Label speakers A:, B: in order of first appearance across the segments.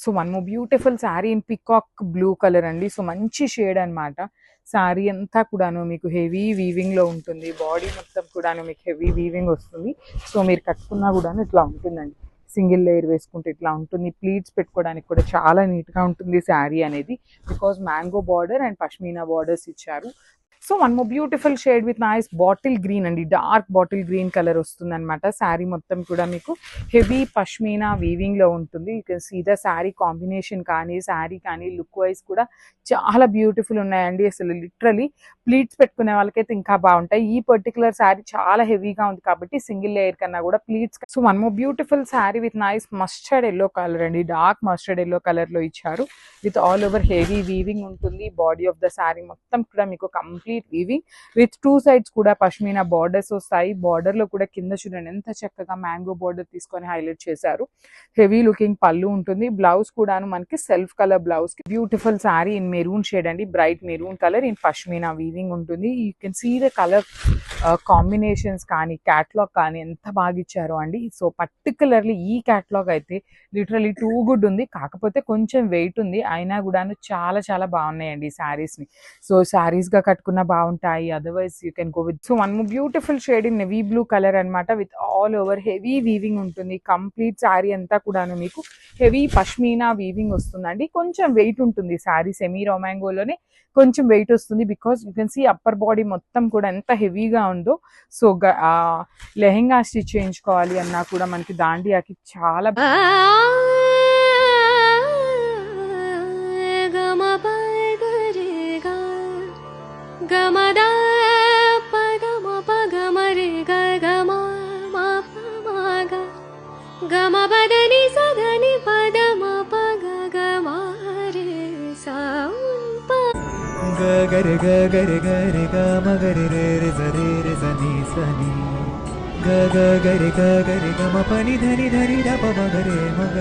A: So one more beautiful saree in peacock blue colour అండి. So మంచి shade అనమాట. శారీ అంతా కూడాను మీకు హెవీ వీవింగ్లో ఉంటుంది. బాడీ మొత్తం కూడాను మీకు హెవీ వీవింగ్ వస్తుంది. సో మీరు కట్టుకున్నా కూడాను ఇట్లా ఉంటుందండి. సింగిల్ లేయర్ వేసుకుంటే ఇట్లా ఉంటుంది. ప్లీట్స్ పెట్టుకోవడానికి కూడా చాలా నీట్గా ఉంటుంది శారీ అనేది. Because mango border and pashmina borders ఇచ్చారు. So one more beautiful shade with nice bottle green అండి. డార్క్ బాటిల్ గ్రీన్ కలర్ వస్తుంది అనమాట. శారీ మొత్తం కూడా మీకు హెవీ పష్మీనా వీవింగ్లో ఉంటుంది. You can see the sari combination కానీ శారీ కానీ లుక్ వైజ్ కూడా చాలా బ్యూటిఫుల్ ఉన్నాయండి. అసలు లిటరలీ ప్లీట్స్ పెట్టుకునే వాళ్ళకైతే ఇంకా బాగుంటాయి. ఈ పర్టికులర్ శారీ చాలా హెవీగా ఉంది కాబట్టి సింగిల్ లేయర్ కన్నా కూడా pleats. So one more beautiful sari with nice mustard yellow colour అండి. డార్క్ మస్టర్డ్ ఎల్లో కలర్లో ఇచ్చారు. With all over heavy weaving ఉంటుంది. బాడీ ఆఫ్ ద శారీ మొత్తం కూడా మీకు complete weaving with two sides కూడా పష్మీనా బార్డర్స్ వస్తాయి. బార్డర్ లో కూడా కింద చూడండి ఎంత చక్కగా మ్యాంగో బార్డర్ తీసుకొని హైలైట్ చేశారు. హెవీ లుకింగ్ పళ్ళు ఉంటుంది. బ్లౌజ్ కూడాను మనకి self colour blouse. Beautiful saree in maroon shade అండి. Bright maroon colour in pashmina weaving ఉంటుంది. You can see the colour combinations కానీ క్యాట్లాగ్ కానీ ఎంత బాగా ఇచ్చారో అండి. సో పర్టికులర్లీ ఈ క్యాట్లాగ్ అయితే లిటరలీ టూ గుడ్ ఉంది. కాకపోతే కొంచెం వెయిట్ ఉంది. అయినా కూడాను చాలా చాలా బాగున్నాయండి ఈ శారీస్ని. సో శారీస్గా కట్టుకున్న బాగుంటాయి. Otherwise you can go with. So one more beautiful shade in navy blue colour అనమాట. With all over heavy weaving ఉంటుంది. కంప్లీట్ శారీ అంతా కూడాను మీకు హెవీ పష్మీనా వీవింగ్ వస్తుందండి. కొంచెం వెయిట్ ఉంటుంది శారీ. సెమీ రొమాంగోలోనే కొంచెం వెయిట్ వస్తుంది. Because you can see upper body మొత్తం కూడా ఎంత హెవీగా ఉందో. సో లెహెంగా స్టిచ్ చేయించుకోవాలి అన్నా కూడా మనకి దాండియాకి చాలా
B: గమద పదమ పగమరి గమ మపమగ గమ బదని సదని పదమ పగ గమరి సౌంప
C: గగరి గగరి గరి గమగరి రే రే జరి రే జని సని గగరి గగరి గమ పని ధని ధని రప మగరే మగ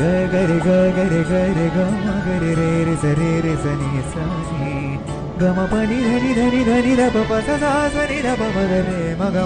C: గగరి గగరి గరి గమగరి రే రే జరి రే జని సని గమ పని ధని ధని ధని రప పస సా సని రప మగరే మగ